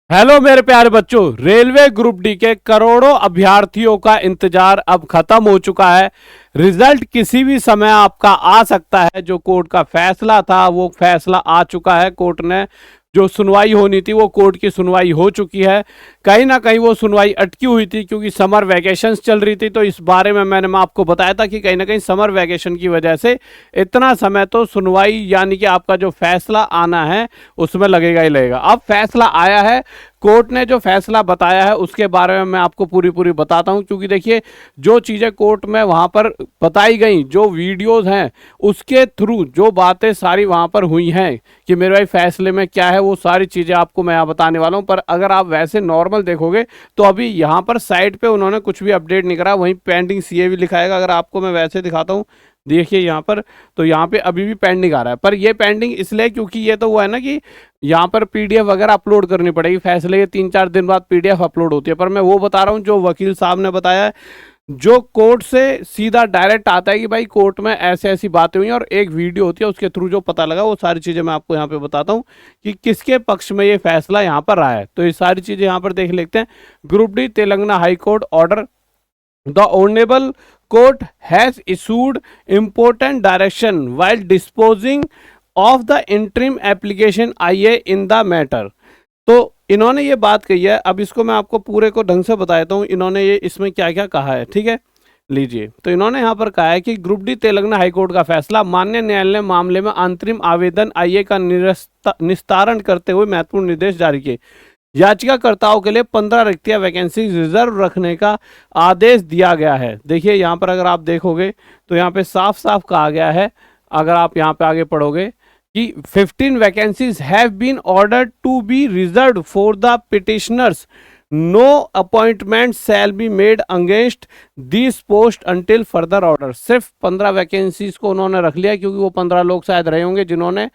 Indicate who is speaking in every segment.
Speaker 1: Hello मेरे प्यारे बच्चों, रेलवे ग्रुप डी के करोड़ों अभ्यर्थियों का इंतजार अब खत्म हो चुका है। रिजल्ट किसी भी समय आपका आ सकता है। जो कोर्ट का फैसला था वो फैसला आ चुका है। कोर्ट ने जो सुनवाई होनी थी वो कोर्ट की सुनवाई हो चुकी है। कहीं ना कहीं वो सुनवाई अटकी हुई थी क्योंकि समर वैकेशंस चल रही थी। तो इस बारे में मैंने आपको बताया था कि कहीं ना कहीं समर वैकेशन की वजह से इतना समय तो सुनवाई यानी कि आपका जो फैसला आना है उसमें लगेगा ही लगेगा। अब फैसला आया है। कोर्ट ने जो फैसला बताया है उसके बारे में मैं आपको पूरी बताता हूं, क्योंकि देखिए जो चीज़ें कोर्ट में वहां पर बताई गई, जो वीडियोस हैं उसके थ्रू जो बातें सारी वहां पर हुई हैं कि मेरे भाई फैसले में क्या है, वो सारी चीज़ें आपको मैं यहाँ बताने वाला हूँ। पर अगर आप वैसे नॉर्मल देखोगे तो अभी यहाँ पर साइड पे उन्होंने कुछ भी अपडेट नहीं करा, वहीं पेंडिंग सीए भी लिखाएगा। अगर आपको मैं वैसे दिखाता हूँ, देखिए यहाँ पर, तो यहाँ पे अभी भी पेंडिंग आ रहा है। पर ये पेंडिंग इसलिए क्योंकि ये तो वो है ना कि यहाँ पर पीडीएफ वगैरह अपलोड करनी पड़ेगी। फैसले के 3-4 दिन बाद पीडीएफ अपलोड होती है। पर मैं वो बता रहा हूँ जो वकील साहब ने बताया है, जो कोर्ट से सीधा डायरेक्ट आता है कि भाई कोर्ट में ऐसे ऐसी बातें हुई और एक वीडियो होती है उसके थ्रू जो पता लगा, वो सारी चीज़ें मैं आपको यहाँ पे बताता हूँ कि किसके पक्ष में ये फैसला यहाँ पर आया है। तो ये सारी चीज़ें यहाँ पर देख लेते हैं। Group D Telangana high court order, the honourable court has issued important direction while disposing of the interim application IA in the matter। तो इन्होंने ये बात कही है। अब इसको मैं आपको पूरे को ढंग से बता देता हूँ इन्होंने ये इसमें क्या क्या कहा है, ठीक है। लीजिए, तो इन्होंने यहाँ पर कहा है कि ग्रुप डी तेलंगाना हाईकोर्ट का फैसला, माननीय न्यायालय ने मामले में अंतरिम आवेदन IA का निस्तारण करते हुए महत्वपूर्ण निर्देश जारी किए। याचिकाकर्ताओं के लिए 15 रिक्तियां वैकेंसी रिजर्व रखने का आदेश दिया गया है। देखिए यहाँ पर अगर आप देखोगे तो यहाँ पे साफ साफ कहा गया है, अगर आप यहाँ पे आगे पढ़ोगे कि 15 vacancies have been ordered to be reserved for the petitioners, no appointment shall be made against this post until further order. सिर्फ 15 वैकेंसीज को उन्होंने रख लिया क्योंकि वो 15 लोग शायद रहे होंगे जिन्होंने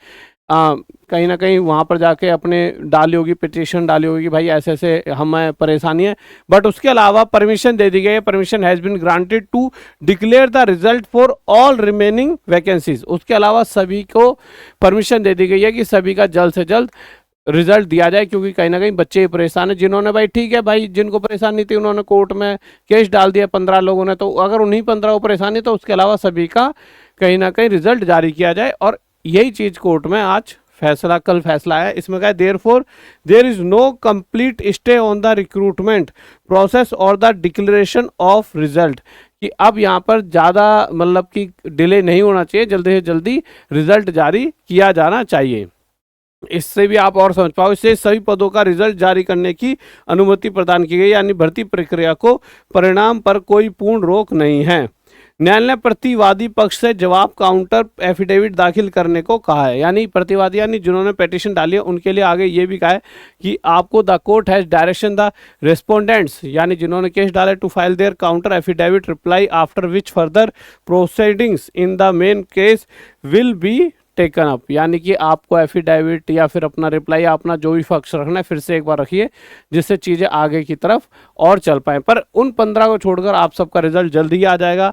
Speaker 1: कहीं ना कहीं वहाँ पर जाके अपने डाली होगी, पिटिशन डाली होगी कि भाई ऐसे ऐसे हमें परेशानी है। बट उसके अलावा परमिशन दे दी गई है, permission has been granted to declare the result for all remaining vacancies. उसके अलावा सभी को परमिशन दे दी गई है कि सभी का जल्द से जल्द रिजल्ट दिया जाए, क्योंकि कहीं ना कहीं बच्चे परेशान है। जिन्होंने भाई ठीक है भाई जिनको परेशानी थी उन्होंने कोर्ट में केस डाल दिया 15 लोगों ने, तो अगर उन्हीं 15 को परेशानी तो उसके अलावा सभी का कहीं ना कहीं रिजल्ट जारी किया जाए। और यही चीज़ कोर्ट में आज फैसला, कल फैसला आया। इसमें कहा therefore there is no complete stay on the recruitment process और द डिक्लेरेशन ऑफ रिजल्ट, कि अब यहाँ पर ज़्यादा मतलब कि डिले नहीं होना चाहिए, जल्दी से जल्दी रिजल्ट जारी किया जाना चाहिए। इससे भी आप और समझ पाओ, इससे सभी पदों का रिजल्ट जारी करने की अनुमति प्रदान की गई, यानी भर्ती प्रक्रिया को परिणाम पर कोई पूर्ण रोक नहीं है। न्यायालय ने प्रतिवादी पक्ष से जवाब काउंटर एफिडेविट दाखिल करने को कहा है, यानी प्रतिवादी यानी जिन्होंने पिटीशन डाली है उनके लिए आगे ये भी कहा है कि आपको the court has direction the respondents, यानी जिन्होंने केस डाले, to file their counter affidavit reply after which further proceedings in the main case will be taken up, यानी कि आपको एफिडेविट या फिर अपना रिप्लाई, अपना जो भी पक्ष रखना है फिर से एक बार रखिए, जिससे चीज़ें आगे की तरफ और चल पाएँ। पर उन 15 को छोड़कर आप सबका रिजल्ट जल्दी ही आ जाएगा।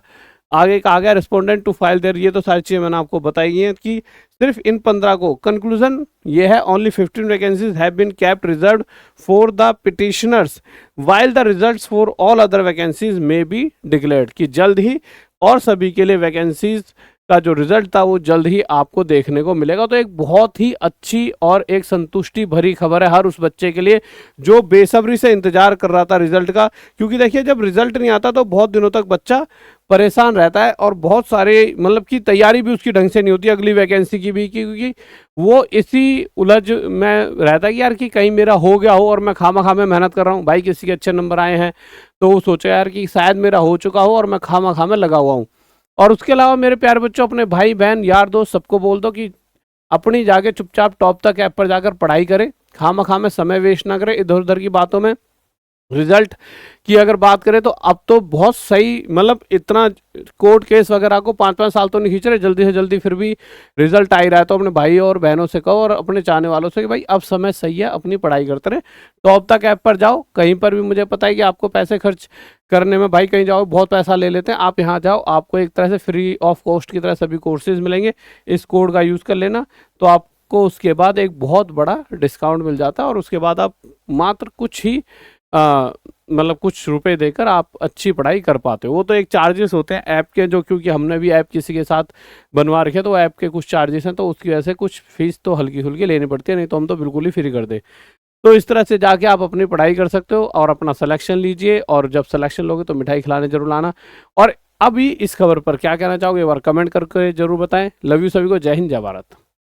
Speaker 1: आगे कहा गया रिस्पोंडेंट टू फाइल देयर, ये तो सारी चीज़ें मैंने आपको बताई हैं कि सिर्फ इन 15 को। कंक्लूजन ये है, only 15 vacancies have been kept reserved for the petitioners while the results for all other vacancies may be declared, कि जल्द ही और सभी के लिए वैकेंसीज का जो रिजल्ट था वो जल्द ही आपको देखने को मिलेगा। तो एक बहुत ही अच्छी और एक संतुष्टि भरी खबर है हर उस बच्चे के लिए जो बेसब्री से इंतजार कर रहा था रिजल्ट का। क्योंकि देखिए जब रिजल्ट नहीं आता तो बहुत दिनों तक बच्चा परेशान रहता है और बहुत सारे मतलब कि तैयारी भी उसकी ढंग से नहीं होती अगली वैकेंसी की भी, क्योंकि वो इसी उलझ में रहता है कि यार कि कहीं मेरा हो गया हो और मैं खामा में मेहनत कर रहा हूँ। भाई किसी के अच्छे नंबर आए हैं तो वो सोचा यार कि शायद मेरा हो चुका हो और मैं खामा में लगा हुआ हूँ। और उसके अलावा मेरे प्यारे बच्चों, अपने भाई बहन यार दोस्त सबको बोल दो कि अपनी जाके चुपचाप टॉप तक ऐप पर जाकर पढ़ाई करें, खामा में समय वेस्ट ना करें इधर उधर की बातों में। रिजल्ट की अगर बात करें तो अब तो बहुत सही, मतलब इतना कोर्ट केस वगैरह को 5-5 साल तो नहीं खींच रहे, जल्दी से जल्दी फिर भी रिजल्ट आ ही रहा है। तो अपने भाई और बहनों से कहो और अपने चाहने वालों से कि भाई अब समय सही है, अपनी पढ़ाई करते रहे। टॉप तक ऐप पर जाओ, कहीं पर भी मुझे पता है कि आपको पैसे खर्च करने में भाई कहीं जाओ बहुत पैसा ले लेते हैं, आप यहाँ जाओ, आपको एक तरह से फ्री ऑफ कॉस्ट की तरह सभी कोर्सेज मिलेंगे। इस कोड का यूज़ कर लेना तो आपको उसके बाद एक बहुत बड़ा डिस्काउंट मिल जाता है और उसके बाद आप मात्र कुछ ही मतलब कुछ रुपए देकर आप अच्छी पढ़ाई कर पाते हो। वो तो एक चार्जेस होते हैं ऐप के, जो क्योंकि हमने भी ऐप किसी के साथ बनवा रखे तो ऐप के कुछ चार्जेस हैं, तो उसकी वजह से कुछ फीस तो हल्की फुल्की लेनी पड़ती है, नहीं तो हम तो बिल्कुल ही फ्री कर दे। तो इस तरह से जाके आप अपनी पढ़ाई कर सकते हो और अपना सिलेक्शन लीजिए, और जब सिलेक्शन लोगे तो मिठाई खिलाने जरूर लाना। और अभी इस खबर पर क्या कहना चाहोगे, एक बार कमेंट करके जरूर बताएं। लव यू सभी को, जय हिंद जय भारत।